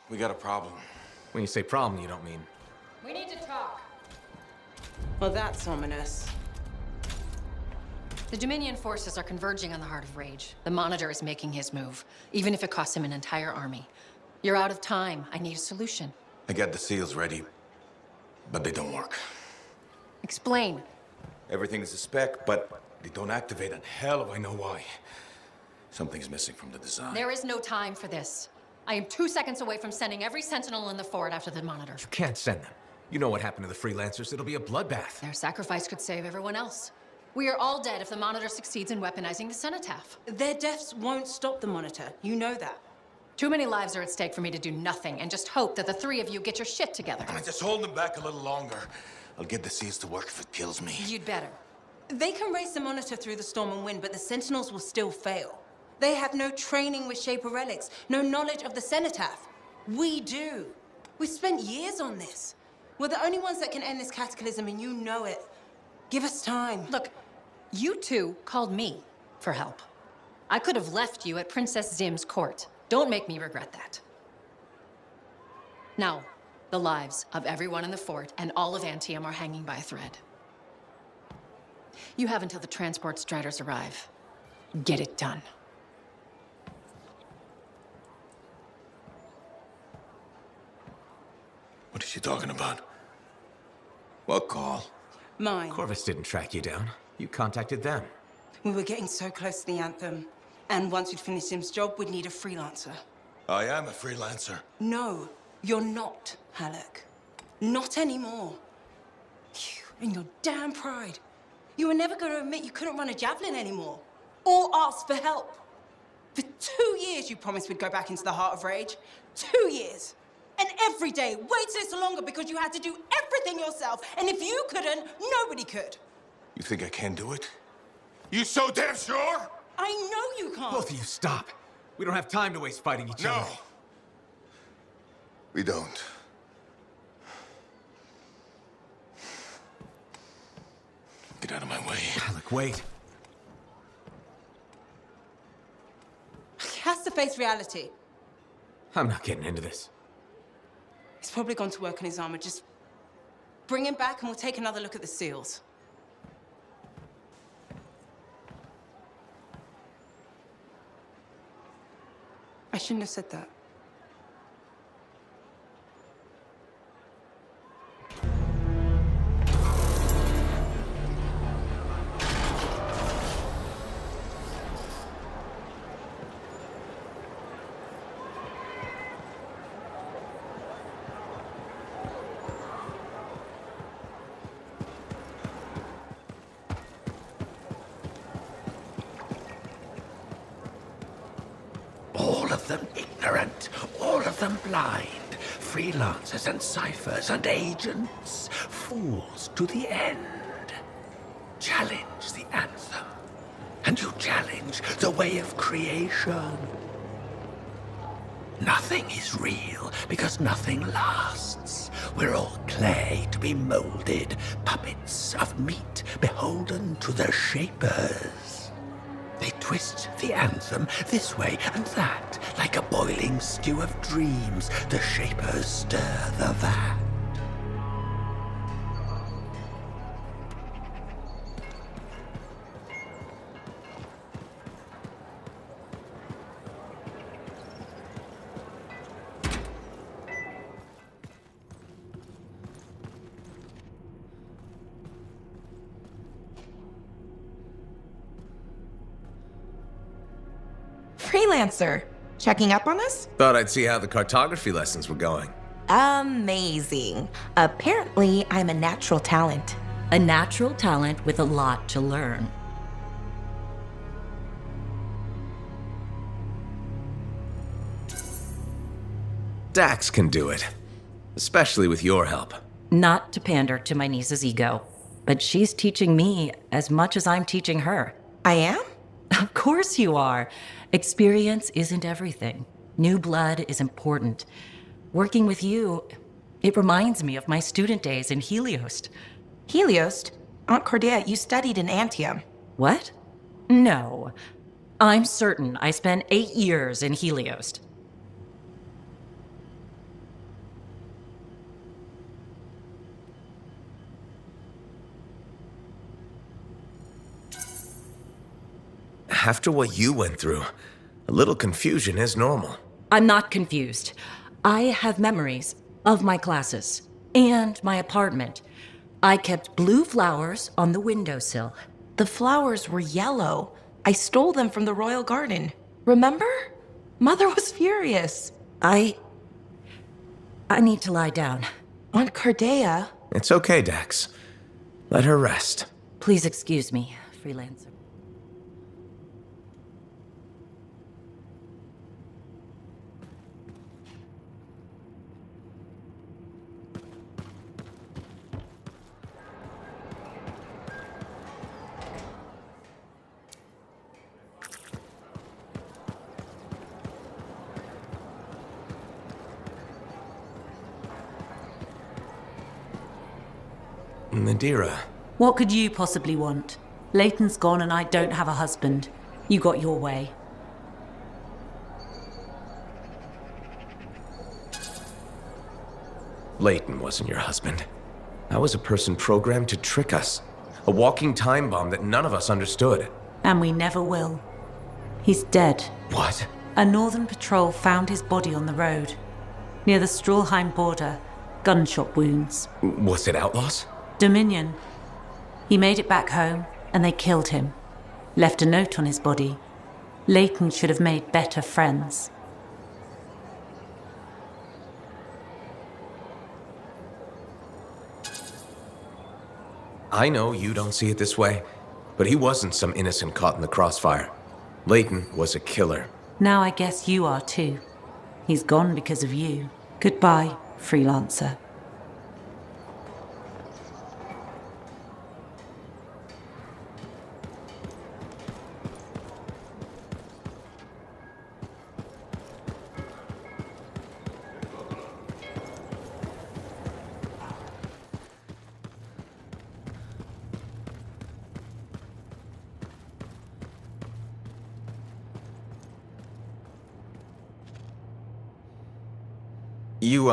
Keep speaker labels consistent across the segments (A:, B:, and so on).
A: We got a problem.
B: When you say problem, you don't mean...
C: We need to talk.
D: Well, that's ominous.
C: The Dominion forces are converging on the Heart of Rage. The Monitor is making his move, even if it costs him an entire army. You're out of time. I need a solution.
A: I got the seals ready, but they don't work.
C: Explain.
A: Everything is a spec, but they don't activate, and hell if I know why. Something's missing from the design.
C: There is no time for this. I am 2 seconds away from sending every Sentinel in the fort after the Monitor.
B: You can't send them. You know what happened to the freelancers. It'll be a bloodbath.
C: Their sacrifice could save everyone else. We are all dead if the Monitor succeeds in weaponizing the Cenotaph.
D: Their deaths won't stop the Monitor. You know that.
C: Too many lives are at stake for me to do nothing and just hope that the three of you get your shit together.
A: Just hold them back a little longer. I'll get the seals to work if it kills me.
C: You'd better.
D: They can race the Monitor through the storm and win, but the Sentinels will still fail. They have no training with Shaper relics, no knowledge of the Cenotaph. We do. We've spent years on this. We're the only ones that can end this cataclysm, and you know it. Give us time.
C: Look, you two called me for help. I could have left you at Princess Zim's court. Don't make me regret that. Now, the lives of everyone in the fort and all of Anthem are hanging by a thread. You have until the transport striders arrive. Get it done.
A: What is she talking about? What call?
D: Mine.
B: Corvus didn't track you down. You contacted them.
D: We were getting so close to the Anthem. And once we'd finished Sim's job, we'd need a freelancer.
A: I am a freelancer.
D: No, you're not, Halleck. Not anymore. You and your damn pride. You were never going to admit you couldn't run a javelin anymore. Or ask for help. For 2 years, you promised we'd go back into the Heart of Rage. 2 years. And every day, waited a little longer because you had to do everything yourself. And if you couldn't, nobody could.
A: You think I can do it? You so damn sure?
D: I know you can't.
B: Both of you, stop. We don't have time to waste fighting each other.
A: No. We don't. Get out of my way.
B: Look, wait.
D: He has to face reality.
B: I'm not getting into this.
D: He's probably gone to work on his armor. Just bring him back and we'll take another look at the seals. I shouldn't have said that.
E: All of them ignorant, all of them blind, freelancers and ciphers and agents, fools to the end. Challenge the Anthem, and you challenge the way of creation. Nothing is real because nothing lasts. We're all clay to be molded, puppets of meat beholden to their shapers. They twist the Anthem this way and that, like a boiling stew of dreams. The shapers stir the vat.
F: Freelancer, checking up on us?
B: Thought I'd see how the cartography lessons were going.
F: Amazing. Apparently, I'm a natural talent.
G: A natural talent with a lot to learn.
B: Dax can do it. Especially with your help.
G: Not to pander to my niece's ego, but she's teaching me as much as I'm teaching her.
F: I am?
G: Of course you are. Experience isn't everything. New blood is important. Working with you, it reminds me of my student days in Heliost.
F: Heliost? Aunt Cordia, you studied in Anthem.
G: What? No. I'm certain I spent 8 years in Heliost.
B: After what you went through, a little confusion is normal.
G: I'm not confused. I have memories of my classes and my apartment. I kept blue flowers on the windowsill.
F: The flowers were yellow. I stole them from the royal garden. Remember? Mother was furious.
G: I need to lie down.
F: Aunt Cordea.
B: It's okay, Dax. Let her rest.
G: Please excuse me, freelancer.
B: Nadira.
G: What could you possibly want? Leighton's gone and I don't have a husband. You got your way.
B: Leighton wasn't your husband. I was a person programmed to trick us. A walking time bomb that none of us understood.
G: And we never will. He's dead.
B: What?
G: A northern patrol found his body on the road. Near the Stralheim border. Gunshot wounds.
B: Was it outlaws?
G: Dominion. He made it back home, and they killed him. Left a note on his body. Leighton should have made better friends.
B: I know you don't see it this way, but he wasn't some innocent caught in the crossfire. Leighton was a killer.
G: Now I guess you are too. He's gone because of you. Goodbye, freelancer.
B: You,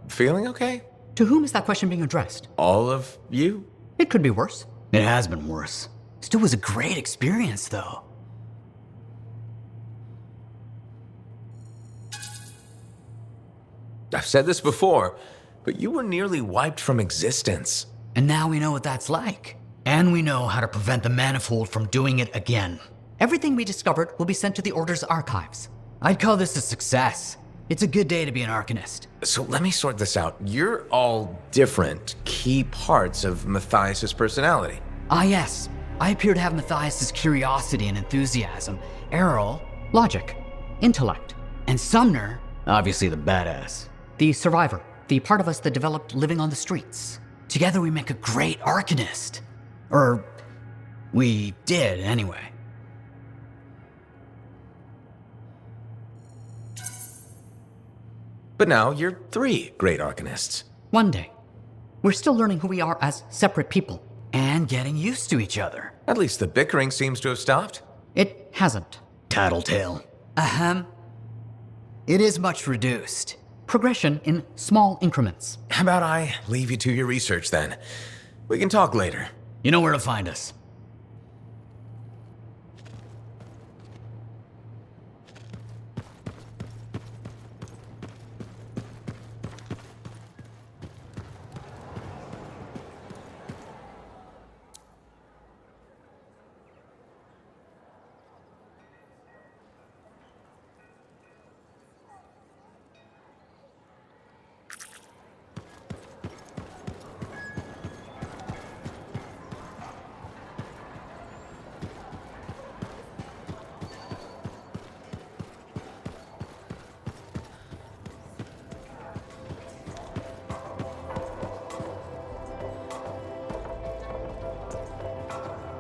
B: feeling okay?
H: To whom is that question being addressed?
B: All of you?
H: It could be worse. It has been worse. Still was a great experience, though.
B: I've said this before, but you were nearly wiped from existence.
H: And now we know what that's like. And we know how to prevent the Manifold from doing it again. Everything we discovered will be sent to the Order's archives. I'd call this a success. It's a good day to be an Arcanist.
B: So let me sort this out. You're all different key parts of Matthias's personality.
H: Ah, yes. I appear to have Matthias's curiosity and enthusiasm. Errol, logic, intellect. And Sumner, obviously the badass. The survivor, the part of us that developed living on the streets. Together we make a great Arcanist. Or, we did anyway.
B: But now you're 3 great Arcanists.
H: One day. We're still learning who we are as separate people. And getting used to each other.
B: At least the bickering seems to have stopped.
H: It hasn't. Tattletale. Ahem. It is much reduced. Progression in small increments.
B: How about I leave you to your research then? We can talk later.
H: You know where to find us.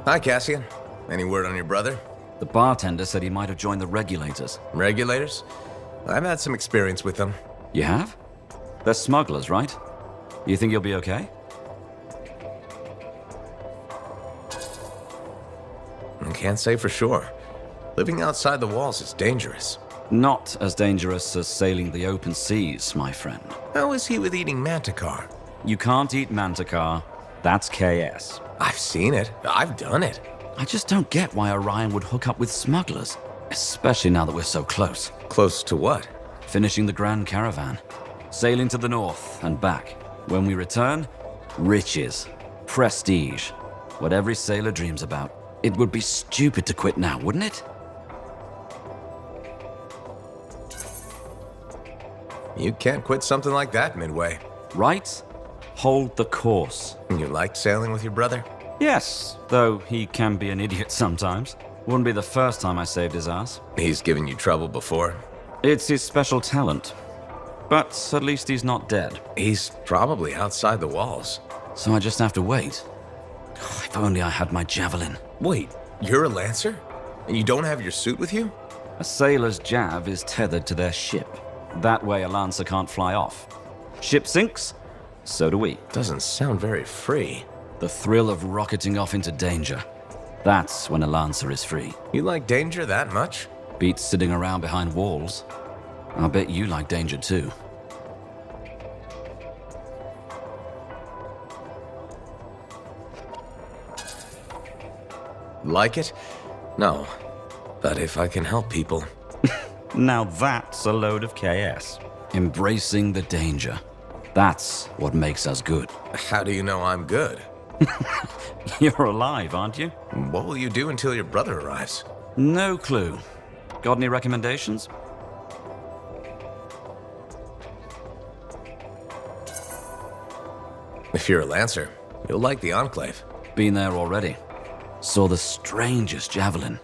B: Hi, Cassian. Any word on your brother?
I: The bartender said he might have joined the regulators.
B: Regulators? I've had some experience with them.
I: You have? They're smugglers, right? You think you'll be okay?
B: I can't say for sure. Living outside the walls is dangerous.
I: Not as dangerous as sailing the open seas, my friend.
B: How is he with eating manticar?
I: You can't eat manticar. That's KS.
B: I've seen it. I've done it.
I: I just don't get why Orion would hook up with smugglers, especially now that we're so close.
B: Close to what?
I: Finishing the Grand Caravan, sailing to the north and back. When we return, riches, prestige, what every sailor dreams about. It would be stupid to quit now, wouldn't it?
B: You can't quit something like that midway.
I: Right? Hold the course.
B: You like sailing with your brother?
I: Yes, though he can be an idiot sometimes. Wouldn't be the first time I saved his ass.
B: He's given you trouble before.
I: It's his special talent. But at least he's not dead.
B: He's probably outside the walls.
I: So I just have to wait. Oh, if only I had my javelin.
B: Wait, you're a lancer? And you don't have your suit with you?
I: A sailor's jav is tethered to their ship. That way a lancer can't fly off. Ship sinks, so do we.
B: Doesn't sound very free.
I: The thrill of rocketing off into danger. That's when a lancer is free.
B: You like danger that much?
I: Beats sitting around behind walls. I'll bet you like danger too.
B: Like it? No. But if I can help people...
I: Now that's a load of KS. Embracing the danger. That's what makes us good.
B: How do you know I'm good?
I: You're alive, aren't you?
B: What will you do until your brother arrives?
I: No clue. Got any recommendations?
B: If you're a lancer, you'll like the Enclave.
I: Been there already. Saw the strangest javelin.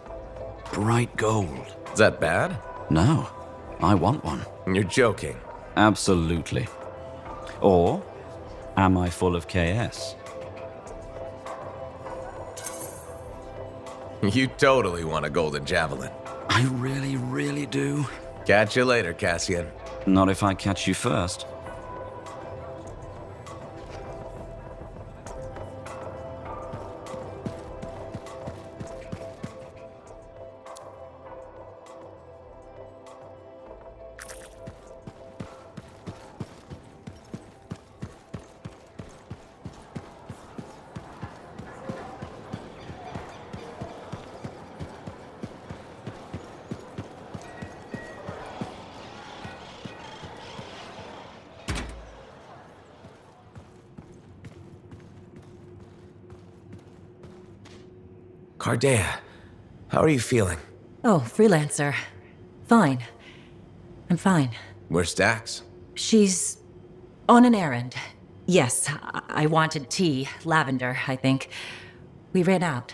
I: Bright gold.
B: Is that bad?
I: No, I want one.
B: You're joking.
I: Absolutely. Or am I full of KS?
B: You totally want a golden javelin.
I: I really, really do.
B: Catch you later, Cassian.
I: Not if I catch you first.
B: Cardea, how are you feeling?
G: Oh, freelancer. Fine. I'm fine.
B: Where's Dax?
G: She's on an errand. Yes, I wanted tea, lavender, I think. We ran out.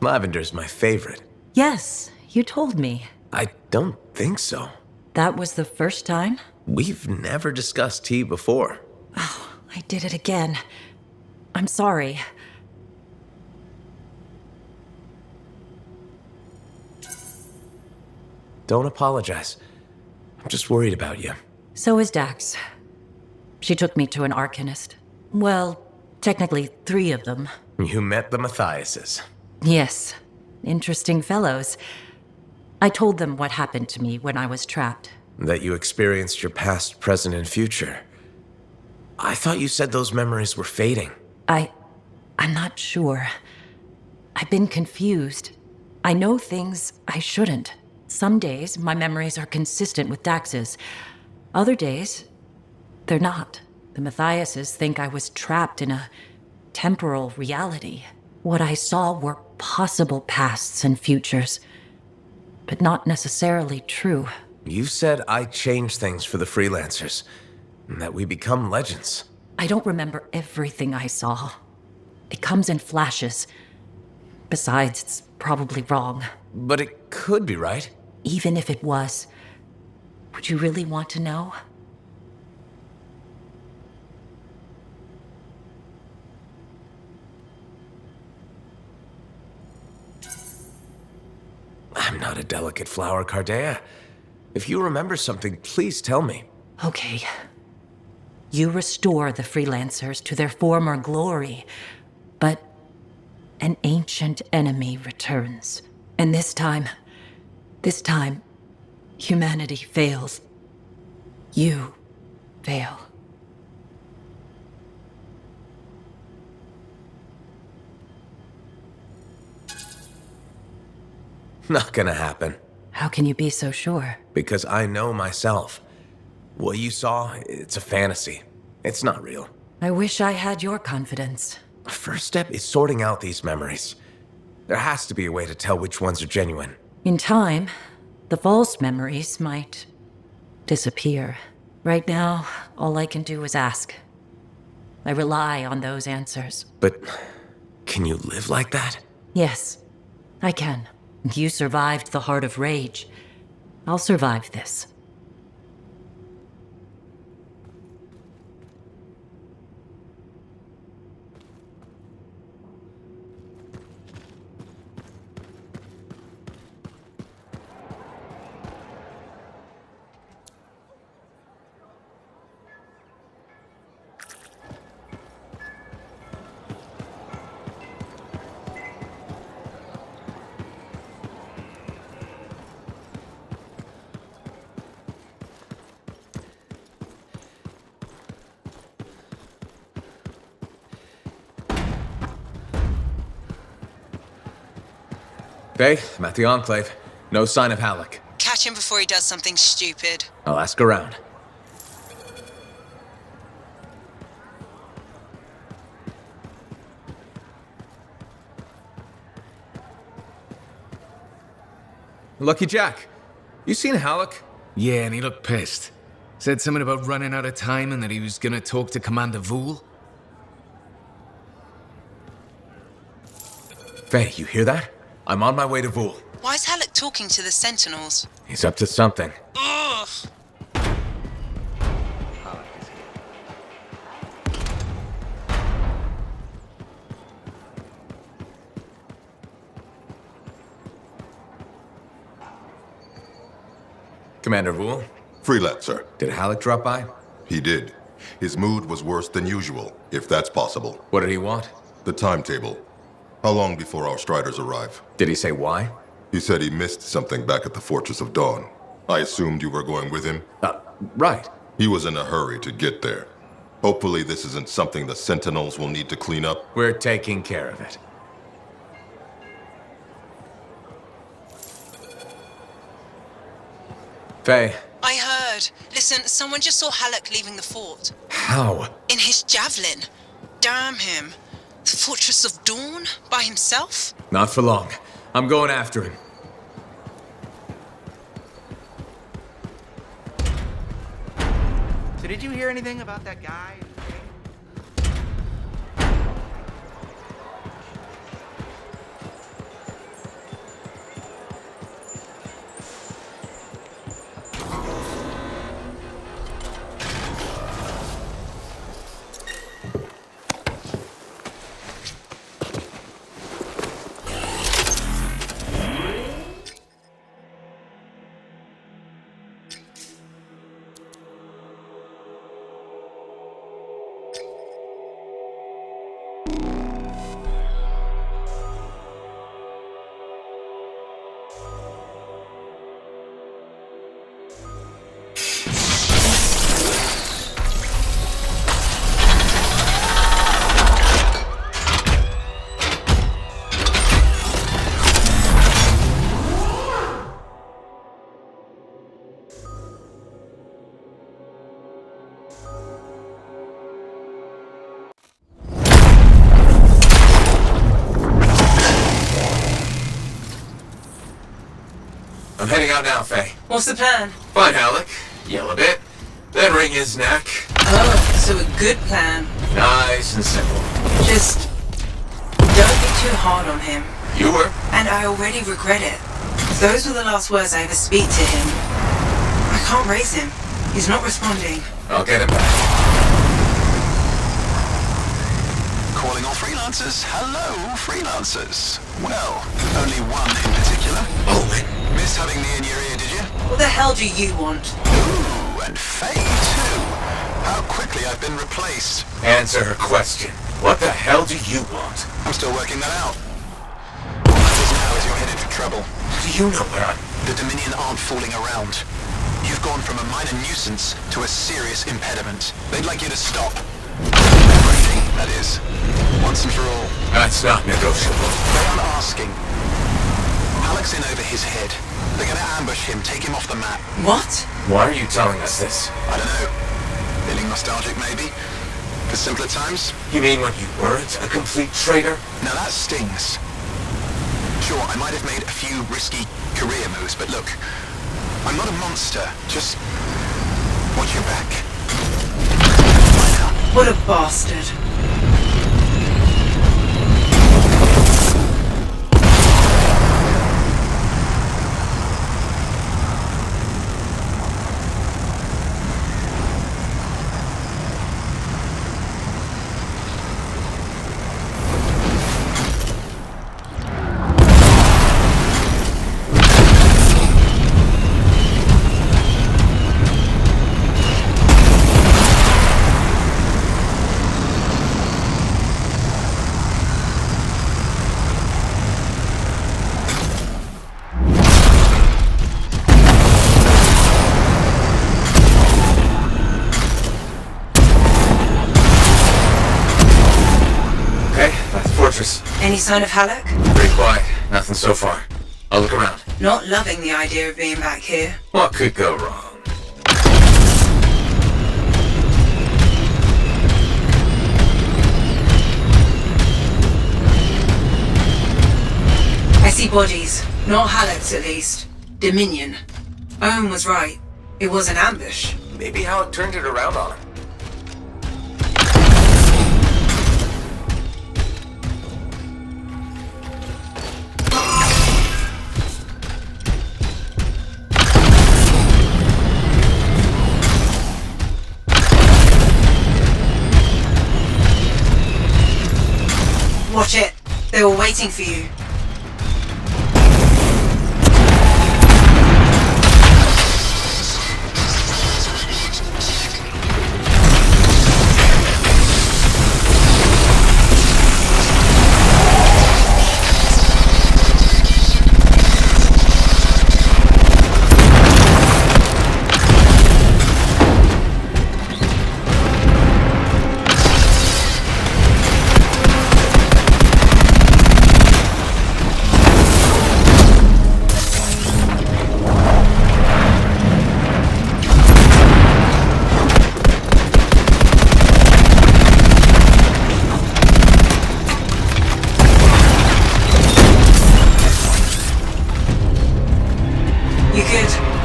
B: Lavender's my favorite.
G: Yes, you told me.
B: I don't think so.
G: That was the first time?
B: We've never discussed tea before.
G: Oh, I did it again. I'm sorry.
B: Don't apologize. I'm just worried about you.
G: So is Dax. She took me to an Arcanist. Well, technically 3 of them.
B: You met the Matthiases.
G: Yes. Interesting fellows. I told them what happened to me when I was trapped.
B: That you experienced your past, present, and future. I thought you said those memories were fading.
G: I'm not sure. I've been confused. I know things I shouldn't. Some days, my memories are consistent with Dax's. Other days, they're not. The Matthiases think I was trapped in a temporal reality. What I saw were possible pasts and futures, but not necessarily true.
B: You said I changed things for the freelancers, and that we become legends.
G: I don't remember everything I saw. It comes in flashes. Besides, it's probably wrong.
B: But it could be right.
G: Even if it was, would you really want to know?
B: I'm not a delicate flower, Cardea. If you remember something, please tell me.
G: Okay. You restore the freelancers to their former glory, but an ancient enemy returns. And this time, humanity fails. you fail.
B: Not gonna happen.
G: How can you be so sure?
B: Because I know myself. What you saw, it's a fantasy. It's not real.
G: I wish I had your confidence.
B: First step is sorting out these memories. There has to be a way to tell which ones are genuine.
G: In time, the false memories might disappear. Right now, all I can do is ask. I rely on those answers.
B: But can you live like that?
G: Yes, I can. You survived the Heart of Rage. I'll survive this.
B: Faye, I'm at the Enclave. No sign of Halleck.
D: Catch him before he does something stupid.
B: I'll ask around. Lucky Jack, you seen Halleck?
J: Yeah, and he looked pissed. Said something about running out of time and that he was gonna talk to Commander Vool.
B: Faye, you hear that? I'm on my way to Vool.
D: Why is Halleck talking to the Sentinels?
B: He's up to something.
D: Ugh!
B: Commander Vool,
K: Freelancer.
B: did Halleck drop by?
K: He did. His mood was worse than usual, if that's possible.
B: What did he want?
K: The timetable. How long before our Striders arrive?
B: Did he say why?
K: He said he missed something back at the Fortress of Dawn. I assumed you were going with him?
B: Right.
K: He was in a hurry to get there. Hopefully this isn't something the Sentinels will need to clean up.
B: We're taking care of it. Faye.
D: I heard. Listen, someone just saw Halleck leaving the fort.
B: How?
D: In his javelin. Damn him. The Fortress of Dawn? By himself?
B: Not for long. I'm going after him.
L: So did you hear anything about that guy?
B: I'm heading out now, Faye.
D: What's the plan?
B: Find Halleck, yell a bit, then wring his neck.
D: Oh, so a good plan.
B: Nice and simple.
D: Just don't be too hard on him.
B: You were?
D: And I already regret it. Those were the last words I ever speak to him. I can't raise him. He's not responding.
B: I'll get him back.
M: Calling all freelancers. Hello, freelancers. Well, only one in particular.
B: Owen.
M: Missed having me in your ear, did you?
D: What the hell do you want?
M: Ooh, and Faye, too. How quickly I've been replaced.
B: Answer her question. What the hell do you want?
M: I'm still working that out. All matters now is you're headed for trouble.
B: Do you know where I'm...
M: The Dominion aren't fooling around. You've gone from a minor nuisance to a serious impediment. They'd like you to stop. Everything, that is. Once and for all.
B: That's not negotiable.
M: They aren't asking. Halleck's in over his head. They're gonna ambush him, take him off the map.
F: What?
B: Why are you telling us this?
M: I don't know. Feeling nostalgic, maybe? For simpler times?
B: You mean when you weren't a complete traitor?
M: Now that stings. Sure, I might have made a few risky career moves, but look, I'm not a monster. Just watch your back.
F: What a bastard. Any sign of Halleck?
B: Pretty quiet. Nothing so far. I'll look around.
F: Not loving the idea of being back here.
B: What could go wrong?
F: I see bodies. Not Halleck's, at least. Dominion. Owen was right. It was an ambush.
B: Maybe Halleck turned it around on him.
F: Watch it. They were waiting for you.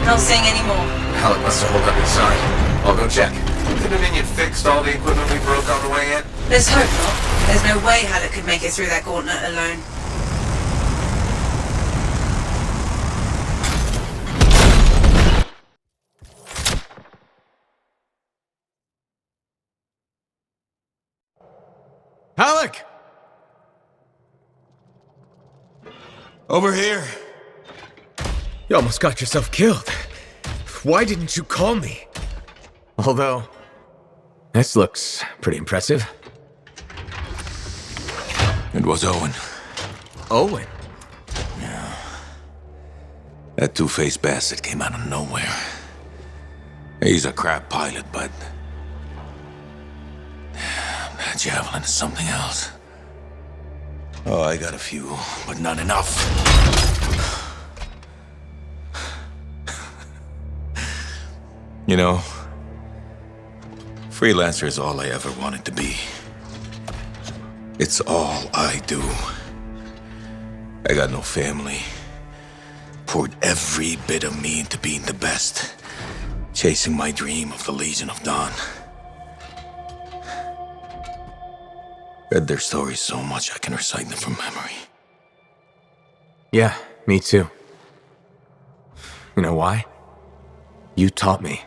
F: Not seeing any more.
B: Halleck must have holed up inside. I'll go check. The Dominion fixed all the equipment we broke on the way in?
F: Let's hope not. There's no way Halleck could make it through that gauntlet alone.
B: Halleck!
A: Over here.
B: You almost got yourself killed. Why didn't you call me? Although, this looks pretty impressive.
A: It was Owen.
B: Owen?
A: Yeah. That two-faced bastard came out of nowhere. He's a crap pilot, but that javelin is something else. Oh, I got a few, but not enough. You know, freelancer is all I ever wanted to be. It's all I do. I got no family. Poured every bit of me into being the best. Chasing my dream of the Legion of Dawn. Read their stories so much I can recite them from memory.
B: Yeah, me too. You know why? You taught me.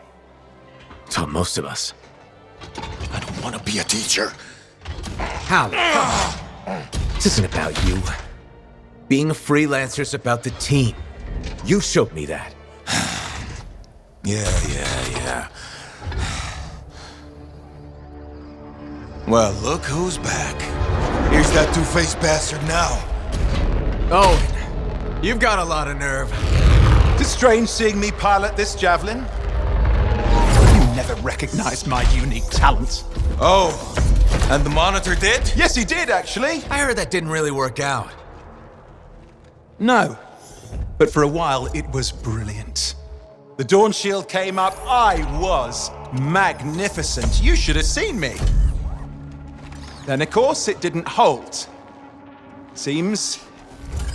B: Taught most of us.
A: I don't want to be a teacher.
B: Halleck, this isn't about you. Being a freelancer is about the team. You showed me that.
A: Yeah. Well, look who's back. Here's that two-faced bastard now.
B: Owen, you've got a lot of nerve.
N: It's strange seeing me pilot this javelin. You never recognized my unique talent.
A: Oh, and the monitor did?
N: Yes, he did, actually.
B: I heard that didn't really work out.
N: No, but for a while it was brilliant. The Dawn Shield came up, I was magnificent. You should have seen me. Then, of course, it didn't hold. Seems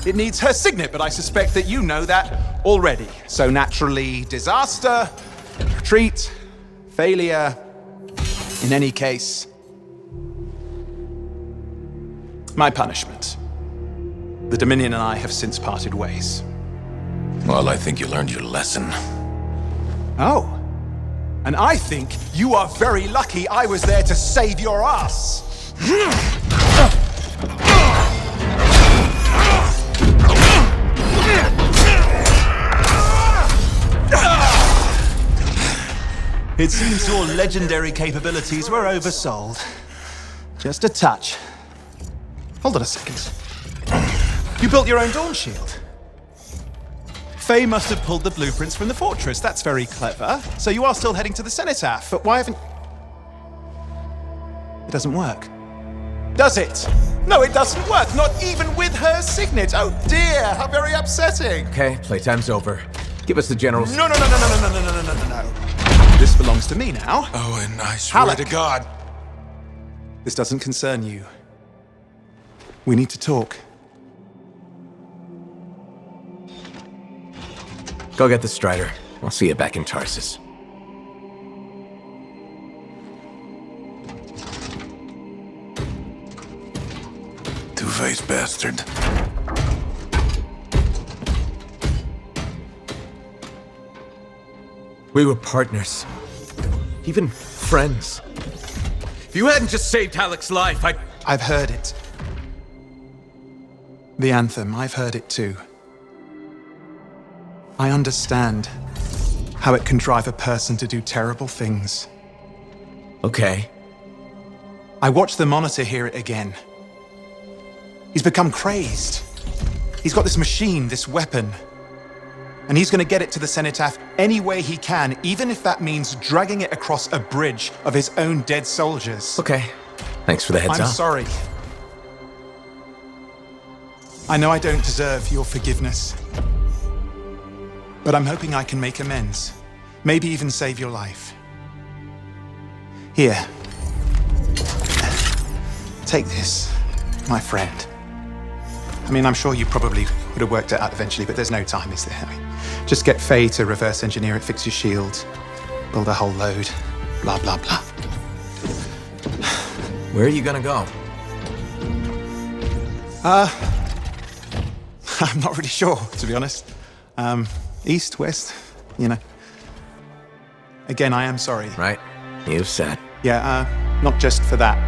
N: it needs her signet, but I suspect that you know that already. So naturally, disaster, retreat, failure. In any case, my punishment. The Dominion and I have since parted ways.
A: Well, I think you learned your lesson.
N: Oh. And I think you are very lucky I was there to save your ass. It seems your legendary capabilities were oversold. Just a touch. Hold on a second. You built your own Dawn Shield. Faye must have pulled the blueprints from the fortress. That's very clever. So you are still heading to the Cenotaph, but why haven't... It doesn't work. Does it? No, it doesn't work. Not even with her signet. Oh dear, how very upsetting.
B: Okay, playtime's over. Give us the general's...
N: No. This belongs to me now.
A: Oh, and I swear to God.
N: This doesn't concern you. We need to talk.
B: Go get the Strider. I'll see you back in Tarsis.
A: Two-faced bastard.
B: We were partners. Even friends. If you hadn't just saved Halleck's life,
N: I've heard it. The Anthem, I've heard it too. I understand how it can drive a person to do terrible things.
B: Okay.
N: I watched the Monitor hear it again. He's become crazed. He's got this machine, this weapon. And he's going to get it to the Cenotaph any way he can, even if that means dragging it across a bridge of his own dead soldiers.
B: Okay. Thanks for the heads up.
N: I'm sorry. I know I don't deserve your forgiveness. But I'm hoping I can make amends. Maybe even save your life. Here. Take this, my friend. I mean, I'm sure you probably would have worked it out eventually, but there's no time, is there? I mean, just get Faye to reverse engineer it, fix your shield, build a whole load, blah, blah, blah.
B: Where are you gonna go?
N: I'm not really sure, to be honest. East, west, you know. Again, I am sorry.
B: Right. You've said.
N: Yeah, not just for that.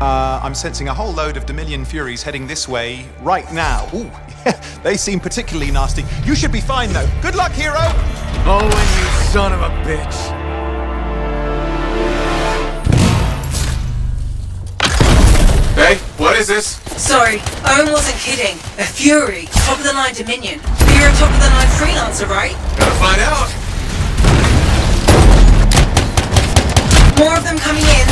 N: I'm sensing a whole load of Dominion Furies heading this way right now. Ooh, they seem particularly nasty. You should be fine, though. Good luck, hero!
B: Owen, you son of a bitch.
A: Hey, what is this?
D: Sorry, Owen wasn't kidding. A Fury, top-of-the-line Dominion. But you're a top-of-the-line freelancer, right?
A: Gotta find out.
D: More of them coming in.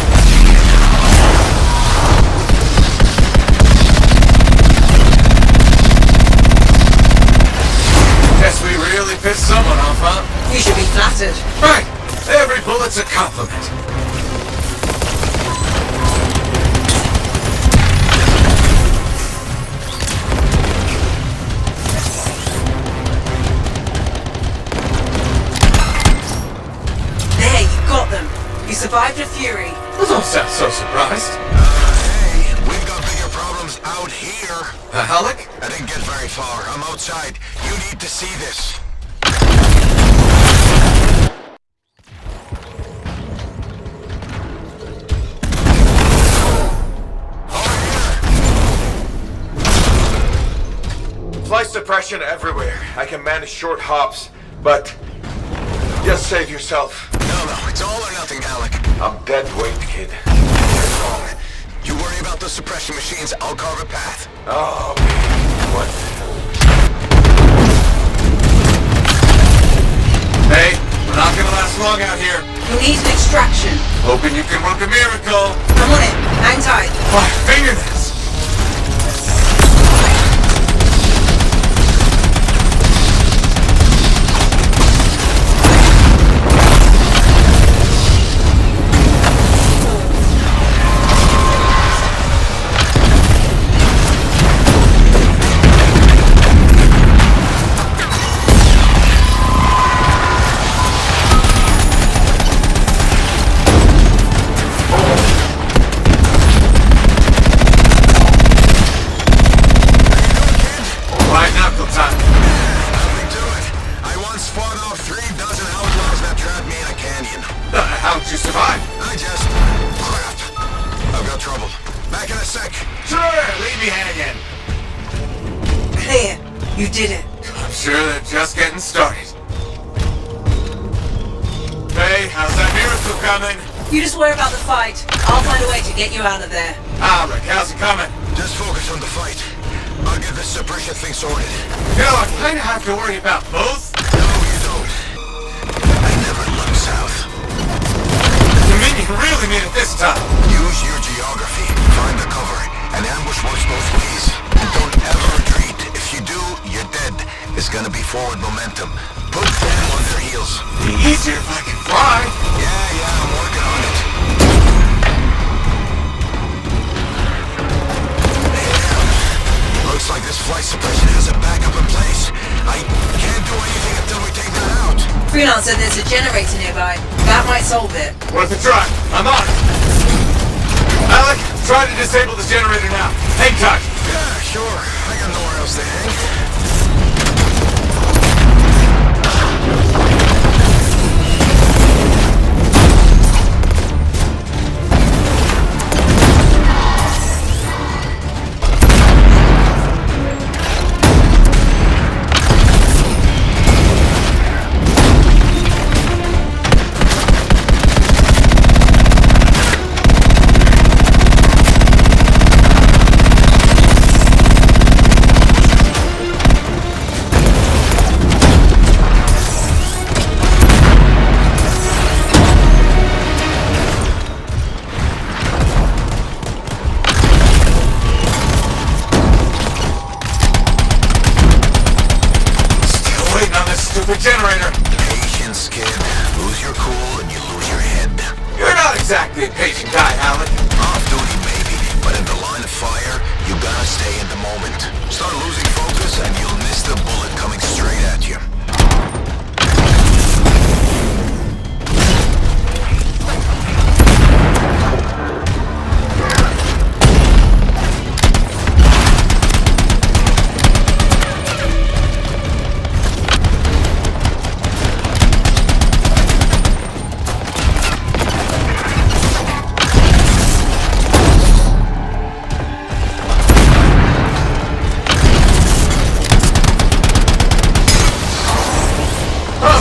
A: Guess we really pissed someone off, huh?
D: You should be flattered.
A: Right. Every bullet's a compliment.
D: There, you got them. You survived a Fury.
A: Well, don't sound so surprised.
M: Hey, we've got bigger problems out here.
A: Halleck?
M: I didn't get very far. I'm outside. You need to see this.
A: Flight suppression everywhere. I can manage short hops, but just save yourself.
M: No, it's all or nothing, Alec.
A: I'm dead weight, kid.
M: You're wrong. You worry about the suppression machines, I'll carve a path.
A: Oh, okay. What?
B: Hey, we're not gonna last long out here.
D: You'll need an extraction.
B: Hoping you can work a miracle.
D: I'm on it. Hang tight.
B: My fingernails! How'd you survive?
M: Crap. I've got trouble. Back in a sec.
B: Sure, leave me hanging.
D: Clear. You did it.
B: I'm sure they're just getting started. Hey, how's that miracle coming?
D: You just worry about the fight. I'll find a way to get you out of there.
B: Rick, how's it coming?
M: Just focus on the fight. I'll get this suppression thing sorted.
B: You know, I kinda have to worry about both.
M: No, you don't. I never looked south.
B: You mean you really mean it this time?
M: Use your geography. Find the cover. And ambush works both ways. And don't ever retreat. If you do, you're dead. It's gonna be forward momentum. Put them on their heels.
B: Be easier if I can fly.
M: Yeah, I'm working on it. Looks like this flight suppression has a backup in place. I can't do anything until we take that out.
D: Freelancer, there's a generator nearby. That might solve it.
B: Worth a try. I'm on it. Alec, try to disable the generator now. Hang tight.
M: Yeah, sure. I got nowhere else to hang.
B: Stupid generator!
M: Patience, kid. Lose your cool and you lose your head.
B: You're not exactly a patient guy, Alec.
M: Off duty, maybe, but in the line of fire, you gotta stay in the moment. Start losing focus and you'll miss the bullet coming straight at you.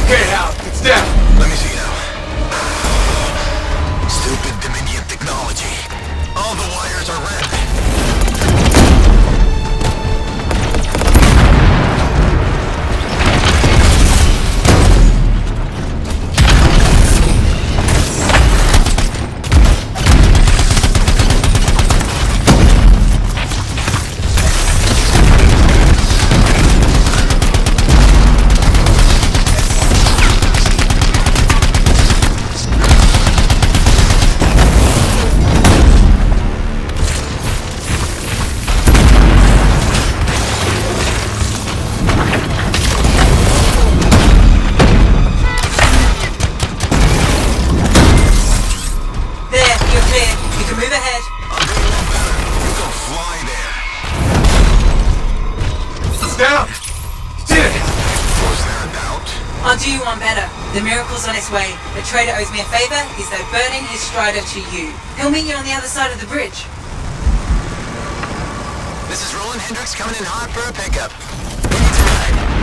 B: Okay, Alec, it's down.
M: Let me see now. Stupid Dominion technology. All the wires are red.
D: I'll do you one better. The miracle's on its way. The trader owes me a favor. He's though burning his strider to you. He'll meet you on the other side of the bridge.
M: This is Roland Hendricks coming in hot for a pickup.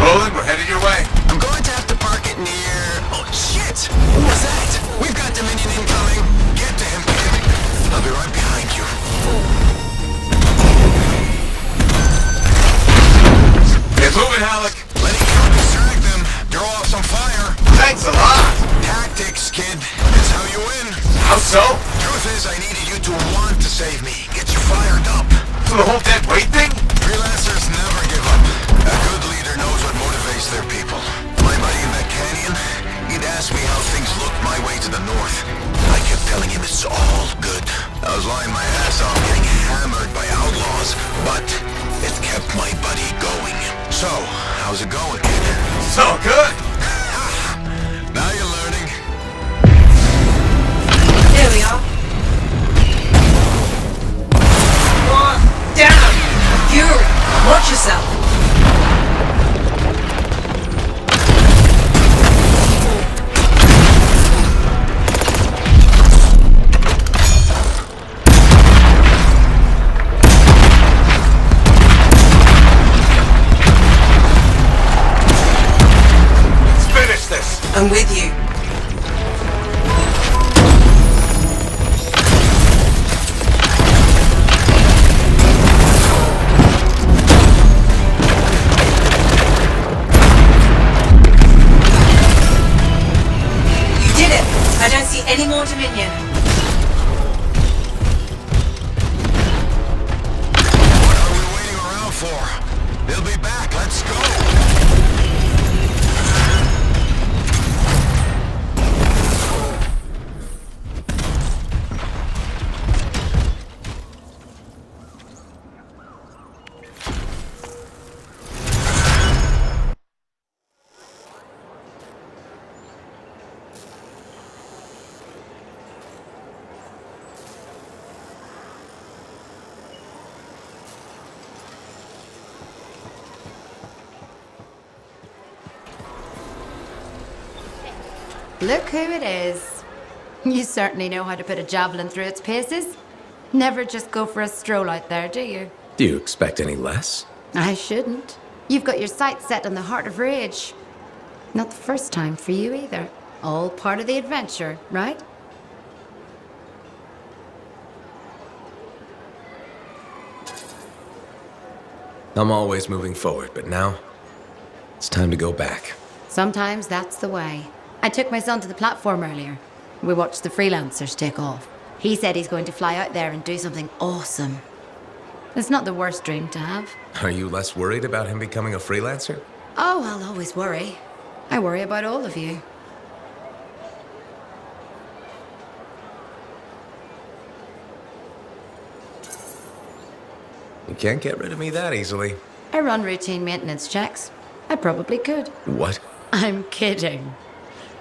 B: Roland, we're headed your way.
M: I'm going to have to park it near... Oh, shit! What was that? We've got Dominion incoming. Get to him, kid. I'll be right behind you.
B: Get moving, Alec.
M: Letting you distract them. Throw off some fire.
B: Thanks a
A: so?
M: Truth is, I needed you to want to save me. Get you fired up.
A: So the whole dead weight thing?
M: Freelancers never give up. A good leader knows what motivates their people. My buddy in that canyon, he'd ask me how things looked my way to the north. I kept telling him it's all good. I was lying my ass off getting hammered by outlaws, but it kept my buddy going. So, how's it going, kid?
A: So good!
M: Now you're learning.
F: There we are.
D: What? Damn!
F: Fury, watch yourself. I'm with you. You did it! I don't see any more Dominion.
M: What are we waiting around for? They'll be back. Let's go.
O: Look who it is. You certainly know how to put a javelin through its paces. Never just go for a stroll out there, do you?
B: Do you expect any less?
O: I shouldn't. You've got your sights set on the heart of rage. Not the first time for you either. All part of the adventure, right?
B: I'm always moving forward, but now it's time to go back.
O: Sometimes that's the way. I took my son to the platform earlier. We watched the freelancers take off. He said he's going to fly out there and do something awesome. It's not the worst dream to have.
B: Are you less worried about him becoming a freelancer?
O: Oh, I'll always worry. I worry about all of you.
B: You can't get rid of me that easily.
O: I run routine maintenance checks. I probably could.
B: What?
O: I'm kidding.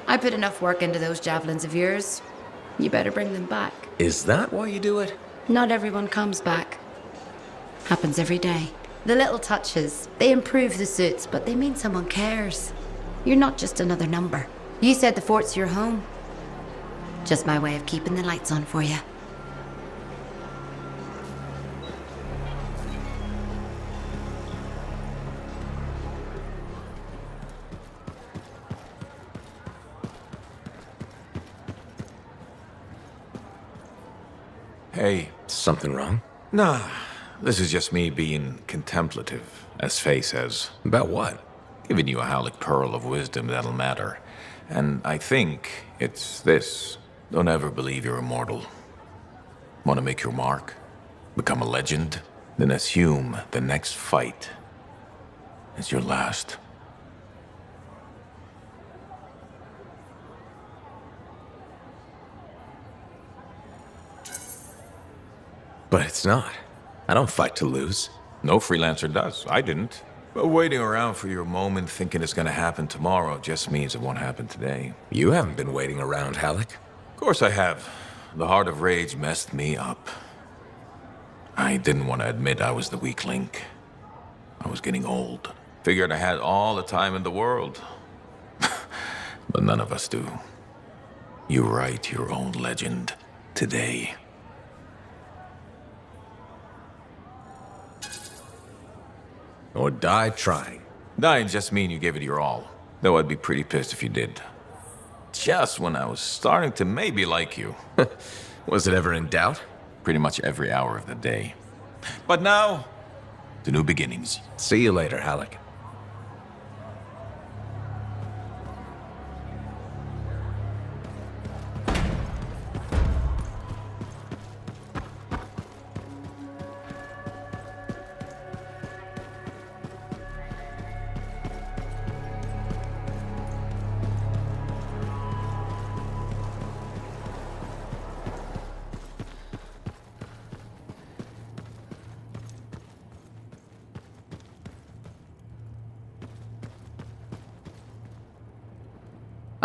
O: I put enough work into those javelins of yours. You better bring them back.
B: Is that why you do it?
O: Not everyone comes back. Happens every day. The little touches, they improve the suits, but they mean someone cares. You're not just another number. You said the fort's your home. Just my way of keeping the lights on for you.
A: Hey.
B: Something wrong?
A: Nah, this is just me being contemplative, as Faye says.
B: About what?
A: Giving you a Halleck pearl of wisdom that'll matter. And I think it's this. Don't ever believe you're immortal. Want to make your mark? Become a legend? Then assume the next fight is your last.
B: But it's not. I don't fight to lose.
A: No freelancer does. I didn't. But waiting around for your moment thinking it's gonna happen tomorrow just means it won't happen today.
B: You haven't been waiting around, Halleck.
A: Of course I have. The heart of rage messed me up. I didn't want to admit I was the weak link. I was getting old. Figured I had all the time in the world. But none of us do. You write your own legend today.
B: Or die trying.
A: Dying just mean you gave it your all. Though I'd be pretty pissed if you did. Just when I was starting to maybe like you.
B: Was it ever in doubt?
A: Pretty much every hour of the day. But now, to new beginnings.
B: See you later, Halleck.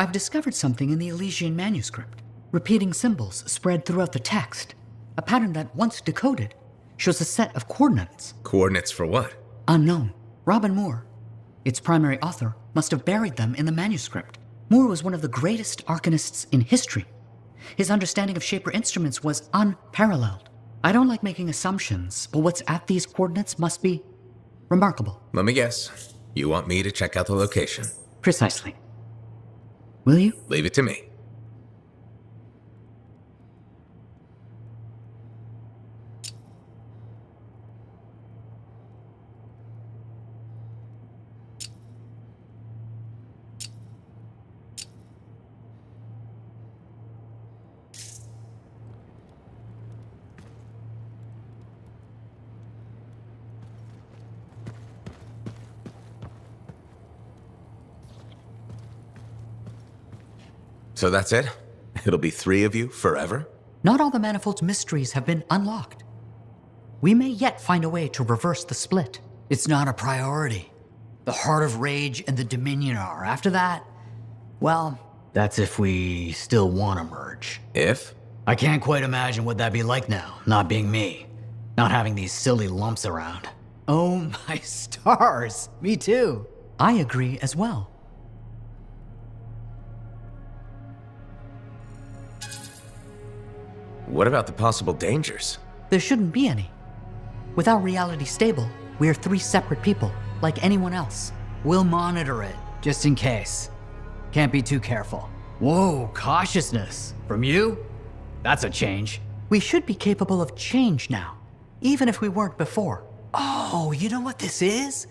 H: I've discovered something in the Elysian manuscript. Repeating symbols spread throughout the text. A pattern that, once decoded, shows a set of coordinates.
B: Coordinates for what?
H: Unknown. Robin Moore, its primary author, must have buried them in the manuscript. Moore was one of the greatest arcanists in history. His understanding of Shaper instruments was unparalleled. I don't like making assumptions, but what's at these coordinates must be remarkable.
B: Let me guess. You want me to check out the location?
H: Precisely. Will you?
B: Leave it to me. So that's it? It'll be 3 of you forever?
H: Not all the Manifold's mysteries have been unlocked. We may yet find a way to reverse the split. It's not a priority. The Heart of Rage and the Dominion are. After that, well, that's if we still want to merge.
B: If?
H: I can't quite imagine what that'd be like now, not being me. Not having these silly lumps around. Oh my stars, me too. I agree as well.
B: What about the possible dangers?
H: There shouldn't be any. Without reality stable, we're 3 separate people, like anyone else. We'll monitor it, just in case. Can't be too careful. Whoa, cautiousness. From you? That's a change. We should be capable of change now, even if we weren't before. Oh, you know what this is?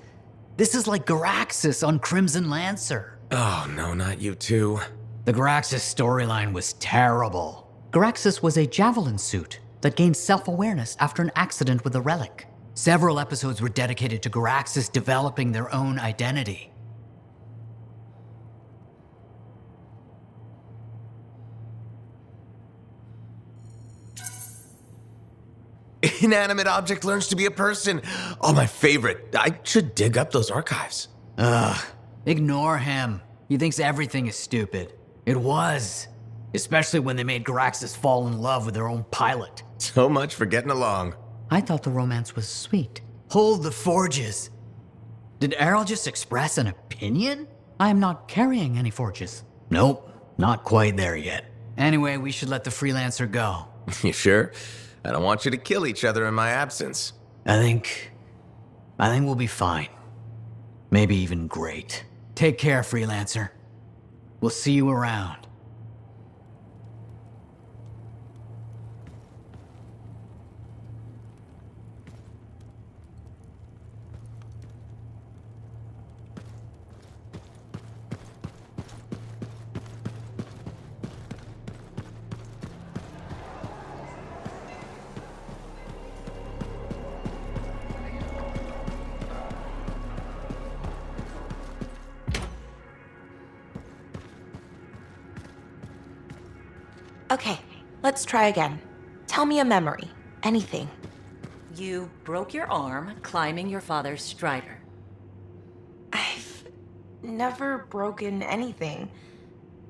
H: This is like Garaxus on Crimson Lancer.
B: Oh, no, not you two.
H: The Garaxus storyline was terrible. Garaxus was a javelin suit that gained self-awareness after an accident with a relic. Several episodes were dedicated to Garaxus developing their own identity.
B: Inanimate object learns to be a person. Oh, my favorite. I should dig up those archives.
H: Ugh, ignore him. He thinks everything is stupid. It was. Especially when they made Garaxus fall in love with their own pilot.
B: So much for getting along.
H: I thought the romance was sweet. Hold the forges. Did Errol just express an opinion? I am not carrying any forges. Nope, not quite there yet. Anyway, we should let the freelancer go.
B: You sure? I don't want you to kill each other in my absence.
H: I think we'll be fine. Maybe even great. Take care, freelancer. We'll see you around.
F: Okay, let's try again. Tell me a memory. Anything.
G: You broke your arm climbing your father's strider.
F: I've never broken anything.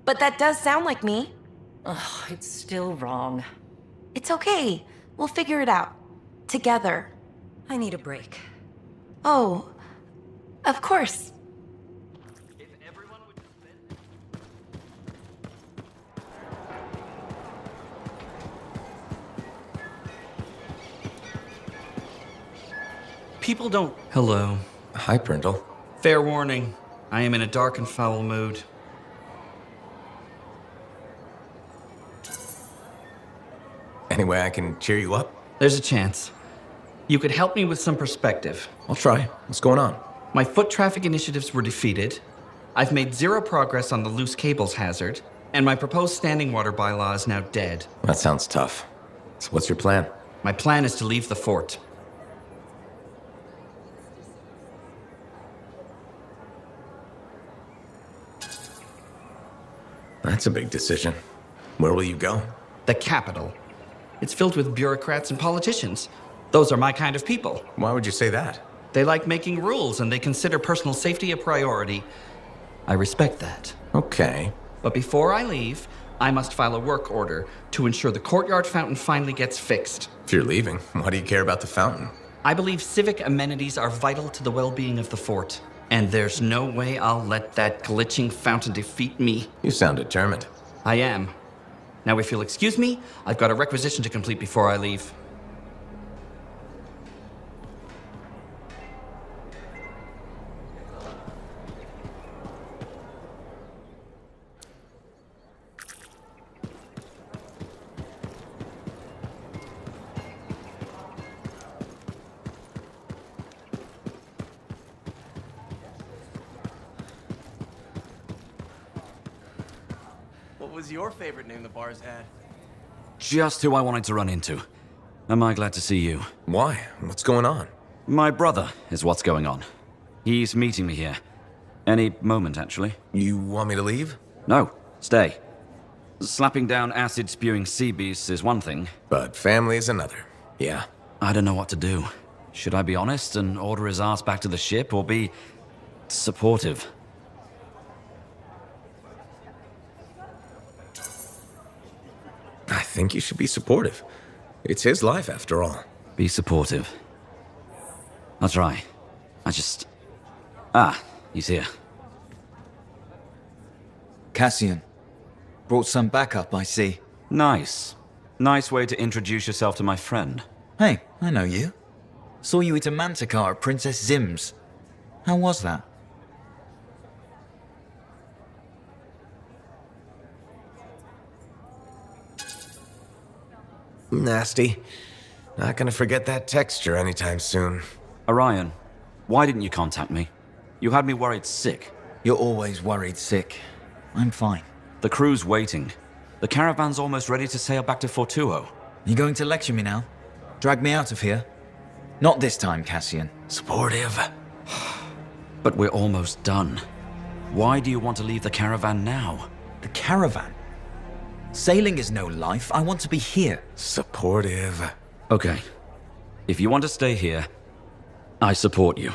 F: But that does sound like me.
G: Ugh, it's still wrong.
F: It's okay. We'll figure it out. Together.
G: I need a break.
F: Oh, of course.
L: People don't... Hello.
B: Hi, Brindle.
L: Fair warning. I am in a dark and foul mood.
B: Any way I can cheer you up?
L: There's a chance. You could help me with some perspective.
B: I'll try. What's going on?
L: My foot traffic initiatives were defeated. I've made 0 progress on the loose cables hazard. And my proposed standing water bylaw is now dead.
B: That sounds tough. So what's your plan?
L: My plan is to leave the fort.
B: That's a big decision. Where will you go?
L: The capital. It's filled with bureaucrats and politicians. Those are my kind of people.
B: Why would you say that?
L: They like making rules and they consider personal safety a priority. I respect that.
B: Okay.
L: But before I leave, I must file a work order to ensure the courtyard fountain finally gets fixed.
B: If you're leaving, why do you care about the fountain?
L: I believe civic amenities are vital to the well-being of the fort. And there's no way I'll let that glitching fountain defeat me.
B: You sound determined.
L: I am. Now, if you'll excuse me, I've got a requisition to complete before I leave.
P: What was your favorite name the bars had?
I: Just who I wanted to run into. Am I glad to see you?
B: Why? What's going on?
I: My brother is what's going on. He's meeting me here. Any moment, actually.
B: You want me to leave?
I: No, stay. Slapping down acid-spewing sea beasts is one thing.
B: But family is another. Yeah.
I: I don't know what to do. Should I be honest and order his ass back to the ship, or be supportive?
B: I think you should be supportive. It's his life, after all.
I: Be supportive. I'll try. He's here.
Q: Cassian. Brought some backup, I see.
I: Nice. Nice way to introduce yourself to my friend.
Q: Hey, I know you. Saw you eat a manticar at Princess Zim's. How was that?
B: Nasty. Not gonna forget that texture anytime soon.
I: Orion, why didn't you contact me? You had me worried sick.
Q: You're always worried sick. I'm fine.
I: The crew's waiting. The caravan's almost ready to sail back to Fortuo.
Q: You going to lecture me now? Drag me out of here? Not this time, Cassian.
B: Supportive.
I: But we're almost done. Why do you want to leave the caravan now?
Q: The caravan? Sailing is no life. I want to be here.
B: Supportive.
I: Okay. If you want to stay here, I support you.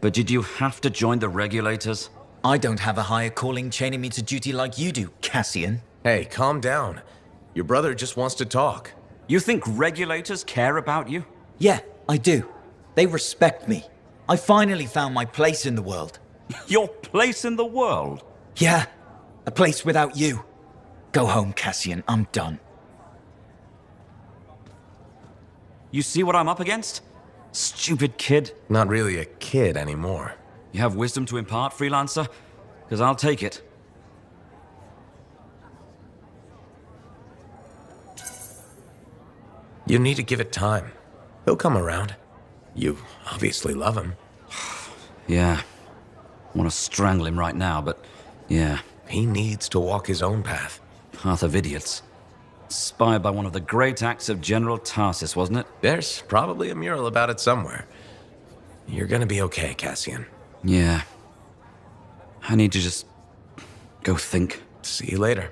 I: But did you have to join the regulators?
Q: I don't have a higher calling chaining me to duty like you do, Cassian.
B: Hey, calm down. Your brother just wants to talk.
I: You think regulators care about you?
Q: Yeah, I do. They respect me. I finally found my place in the world.
I: Your place in the world?
Q: Yeah, a place without you. Go home, Cassian. I'm done.
I: You see what I'm up against? Stupid kid.
B: Not really a kid anymore.
I: You have wisdom to impart, freelancer? Because I'll take it.
B: You need to give it time. He'll come around. You obviously love him.
I: Yeah. I want to strangle him right now, but yeah.
B: He needs to walk his own path.
I: Path of idiots. Inspired by one of the great acts of General Tarsis, wasn't it?
B: There's probably a mural about it somewhere. You're gonna be okay, Cassian.
I: Yeah. I need to just go think.
B: See you later.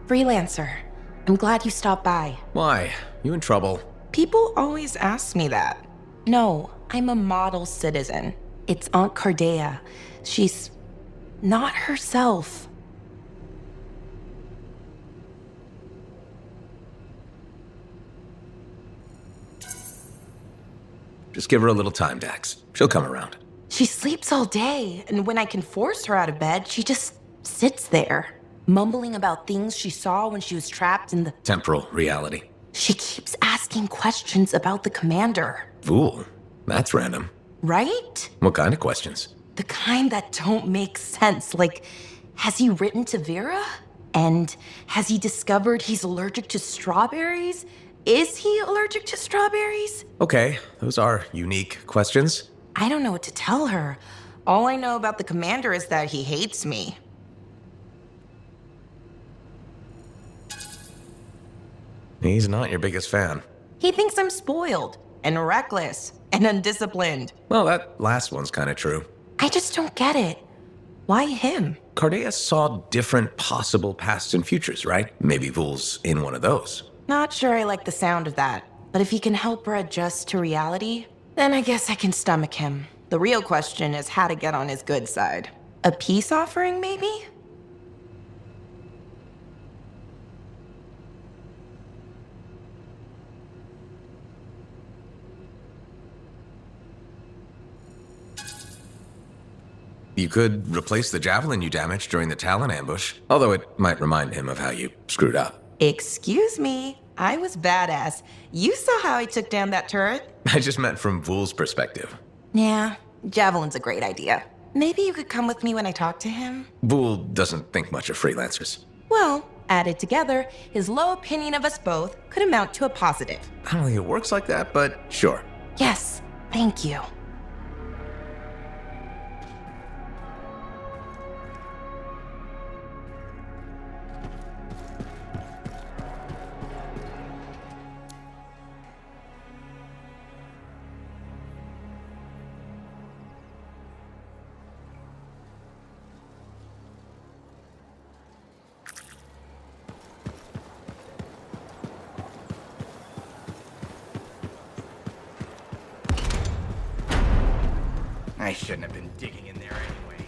F: Freelancer, I'm glad you stopped by.
B: Why? You in trouble?
F: People always ask me that. No, I'm a model citizen. It's Aunt Cardea. She's not herself.
B: Just give her a little time, Dax. She'll come around.
F: She sleeps all day, and when I can force her out of bed, she just sits there, mumbling about things she saw when she was trapped in the
B: temporal reality.
F: She keeps asking questions about the commander.
B: Fool. That's random.
F: Right?
B: What kind of questions?
F: The kind that don't make sense, like, has he written to Vera? And has he discovered he's allergic to strawberries? Is he allergic to strawberries?
B: Okay, those are unique questions.
F: I don't know what to tell her. All I know about the commander is that he hates me.
B: He's not your biggest fan.
F: He thinks I'm spoiled and reckless and undisciplined.
B: Well, that last one's kind of true.
F: I just don't get it. Why him?
B: Cardeas saw different possible pasts and futures, right? Maybe Vool's in one of those.
F: Not sure I like the sound of that. But if he can help her adjust to reality, then I guess I can stomach him. The real question is how to get on his good side. A peace offering, maybe?
B: You could replace the javelin you damaged during the Talon ambush, although it might remind him of how you screwed up.
F: Excuse me, I was badass. You saw how I took down that turret?
B: I just meant from Vool's perspective.
F: Yeah, javelin's a great idea. Maybe you could come with me when I talk to him?
B: Vool doesn't think much of freelancers.
F: Well, added together, his low opinion of us both could amount to a positive.
B: I don't think it works like that, but sure.
F: Yes, thank you.
R: I shouldn't have been digging in there anyway.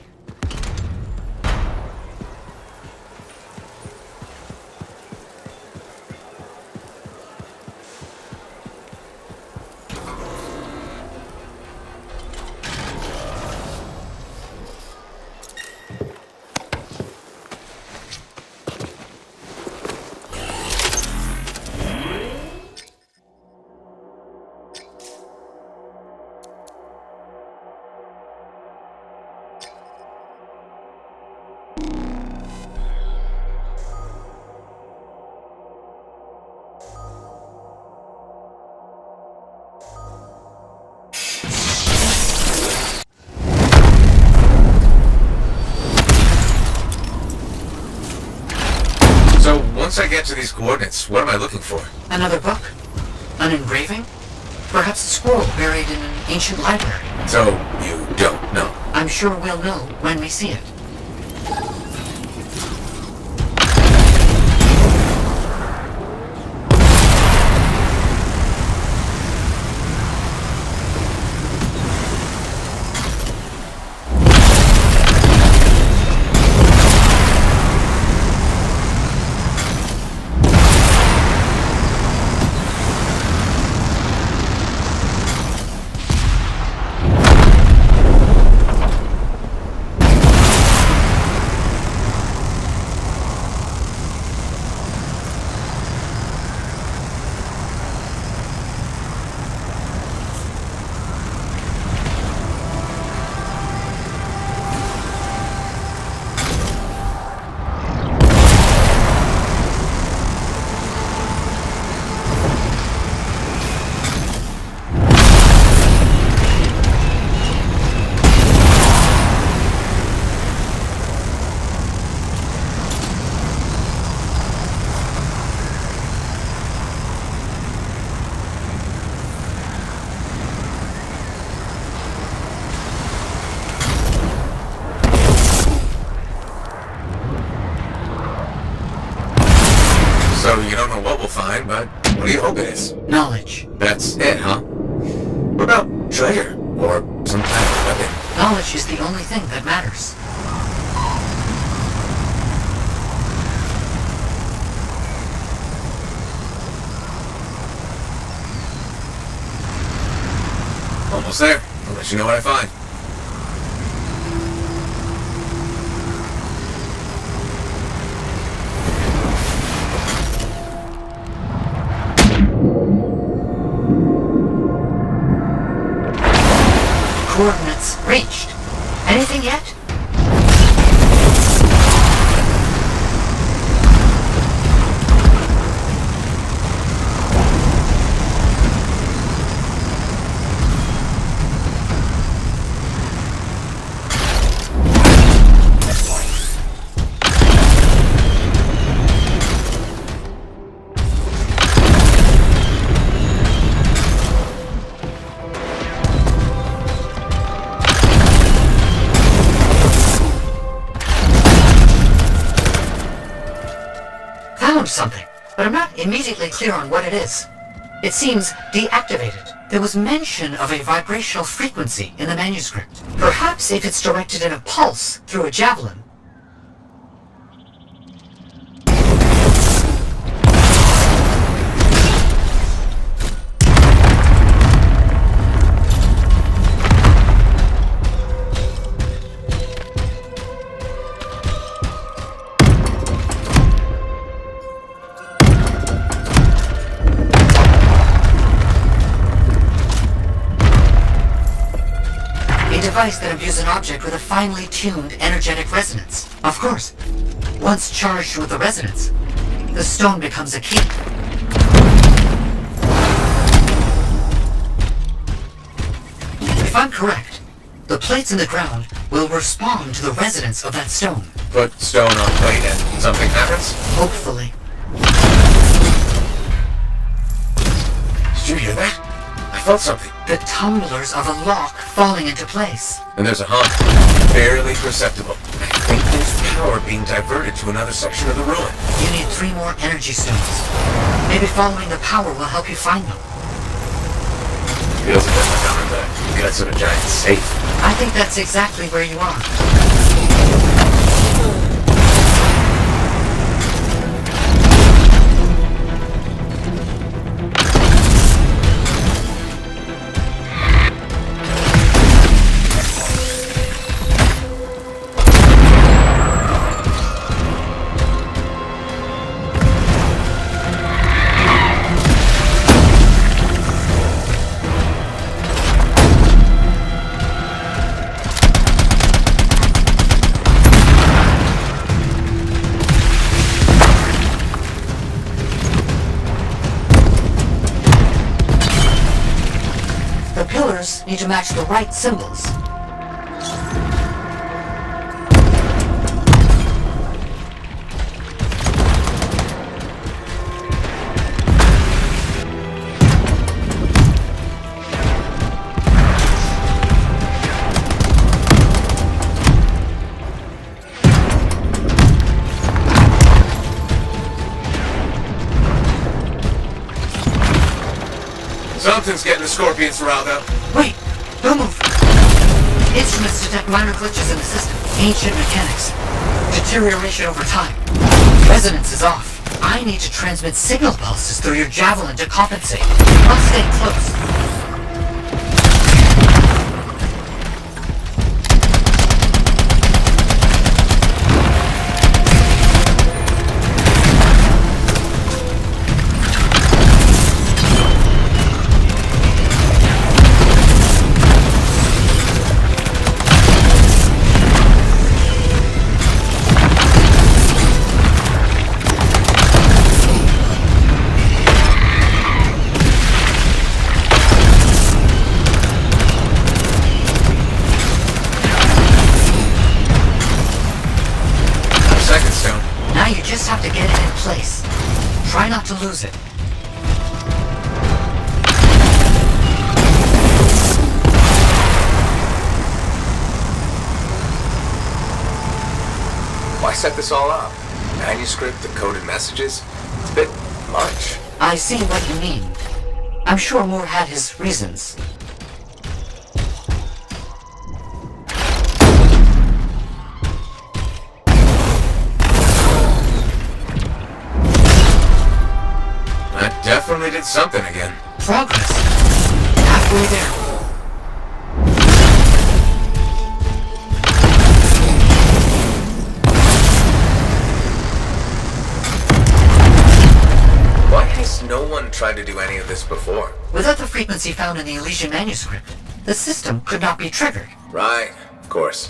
B: Once I get to these coordinates, what am I looking for?
S: Another book? An engraving? Perhaps a scroll buried in an ancient library.
B: So, you don't know?
S: I'm sure we'll know when we see it.
B: So you don't know what we'll find, but what do you hope it is?
S: Knowledge.
B: That's it, huh? What about treasure? Or some kind of weapon?
S: Knowledge is the only thing that matters.
B: Almost there. I'll let you know what I find.
S: Coordinates reached. Anything yet? found something, but I'm not immediately clear on what it is. It seems deactivated. There was mention of a vibrational frequency in the manuscript. Perhaps if it's directed in a pulse through a javelin. Device that imbues an object with a finely tuned energetic resonance. Of course. Once charged with the resonance, the stone becomes a key. If I'm correct, the plates in the ground will respond to the resonance of that stone.
B: Put stone on plate and something happens?
S: Hopefully.
B: Did you hear that? I felt something.
S: The tumblers of a lock falling into place.
B: And there's a hum. Barely perceptible. I think there's power being diverted to another section of the ruin.
S: You need 3 more energy stones. Maybe following the power will help you find them.
B: Feels a bit like I'm in the guts of a giant safe.
S: I think that's exactly where you are. Need to match the right symbols.
B: Something's getting the scorpions riled up.
S: Wait! Don't move! Instruments detect minor glitches in the system. Ancient mechanics. Deterioration over time. Resonance is off. I need to transmit signal pulses through your javelin to compensate. I'll stay close. Have to get it in place. Try not to lose it.
B: Why set this all up? Manuscript, decoded messages? It's a bit much.
S: I see what you mean. I'm sure Moore had his reasons.
B: Definitely did something again.
S: Progress. Halfway there.
B: Why has no one tried to do any of this before?
S: Without the frequency found in the Elysian manuscript, the system could not be triggered.
B: Right, of course.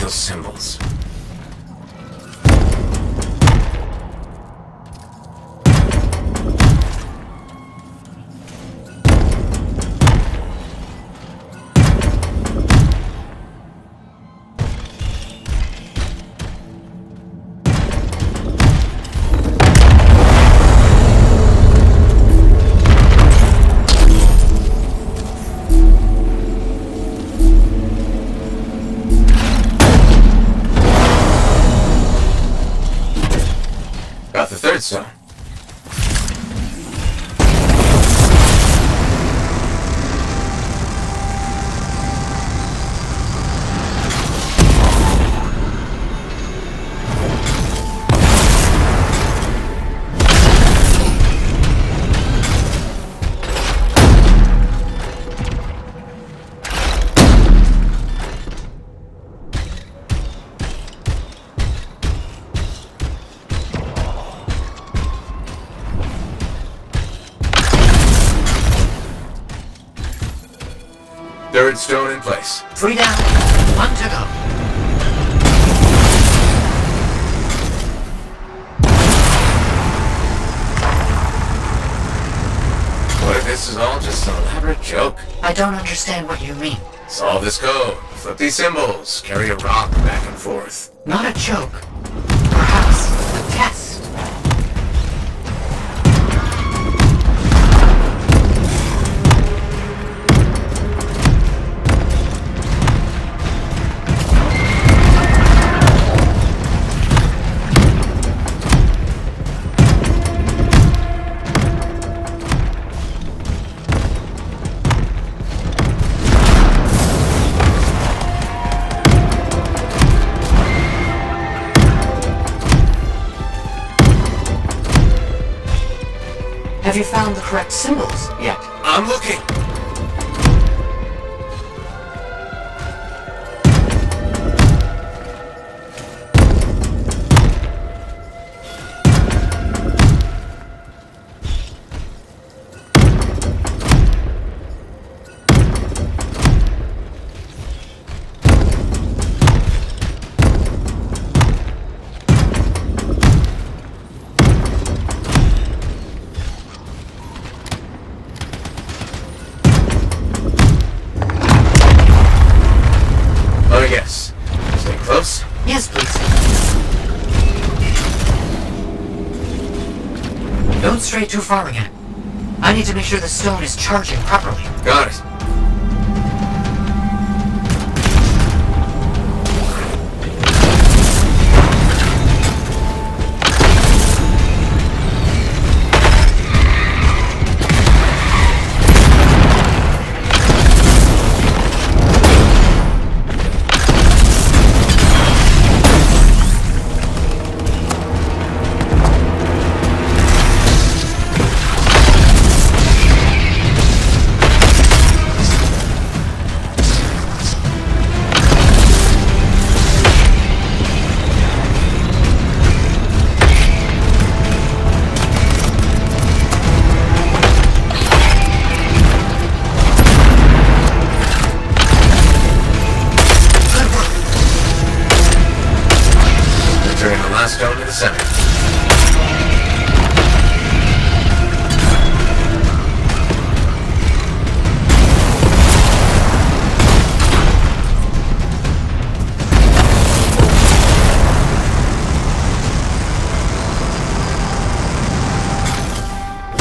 B: those symbols. Got the third stone. Third stone in place.
S: 3 down, 1 to go.
B: What if this is all just an elaborate joke?
S: I don't understand what you mean.
B: Solve this code. Flip these symbols. Carry a rock back and forth.
S: Not a joke. Perhaps a test. Have you found the correct symbols yet?
B: I'm looking. Yes. Stay close.
S: Yes, please. Don't stray too far again. I need to make sure the stone is charging properly.
B: Got it. Stone to the center.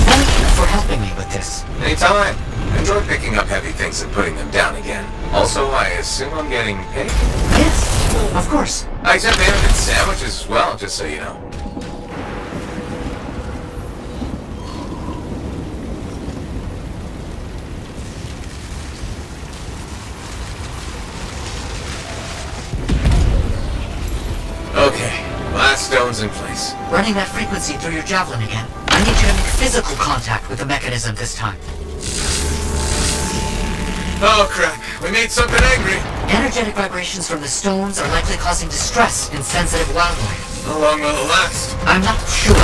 S: Thank you for helping me with this.
B: Anytime. I enjoy picking up heavy things and putting them down again. Also, I assume I'm getting paid?
S: Yes, of course.
B: I accept payment in sandwiches as well, just so you know. Okay, last stone's in place.
S: Running that frequency through your javelin again. I need you to make physical contact with the mechanism this time.
B: Oh crap, we made something angry.
S: Energetic vibrations from the stones are likely causing distress in sensitive wildlife.
B: How long will it last?
S: I'm not sure.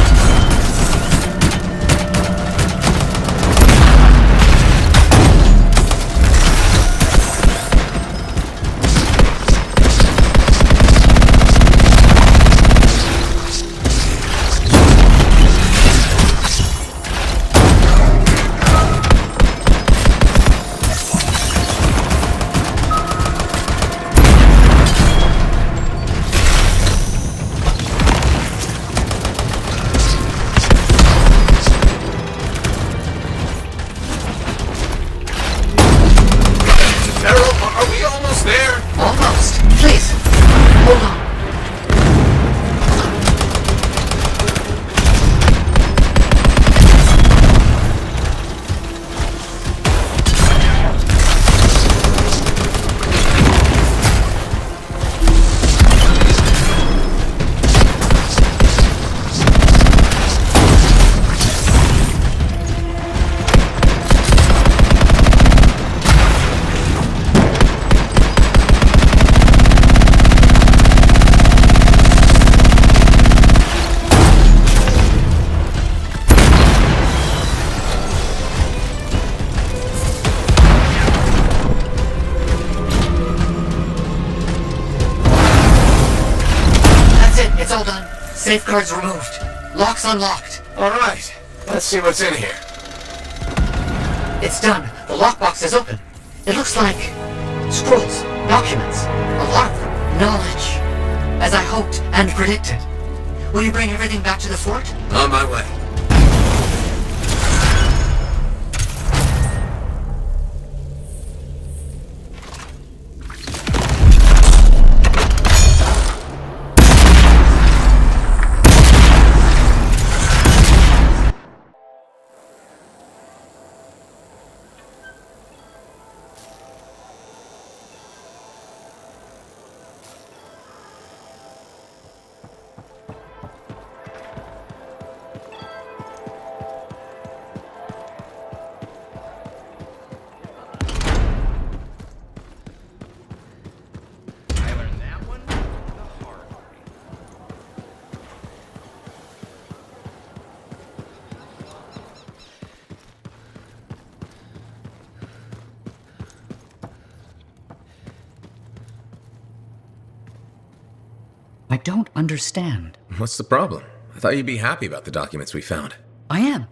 S: Safeguards removed. Locks unlocked.
B: Alright, let's see what's in here.
S: It's done. The lockbox is open. It looks like scrolls, documents, a lot of them. Knowledge. As I hoped and predicted. Will you bring everything back to the fort?
B: On my way.
H: I don't understand.
B: What's the problem? I thought you'd be happy about the documents we found.
H: I am.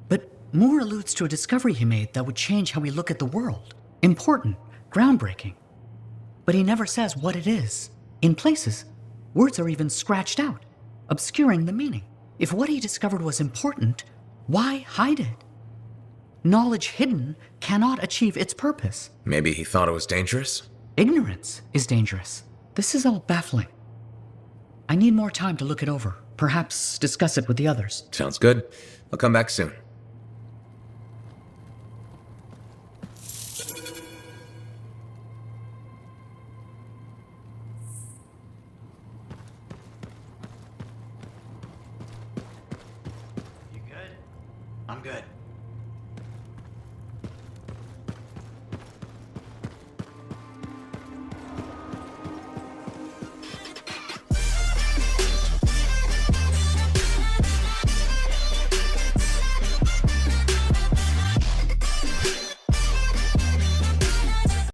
H: But Moore alludes to a discovery he made that would change how we look at the world. Important, groundbreaking. But he never says what it is. In places, words are even scratched out, obscuring the meaning. If what he discovered was important, why hide it? Knowledge hidden cannot achieve its purpose.
B: Maybe he thought it was dangerous?
H: Ignorance is dangerous. This is all baffling. I need more time to look it over. Perhaps discuss it with the others.
B: Sounds good. I'll come back soon.
R: You good? I'm good.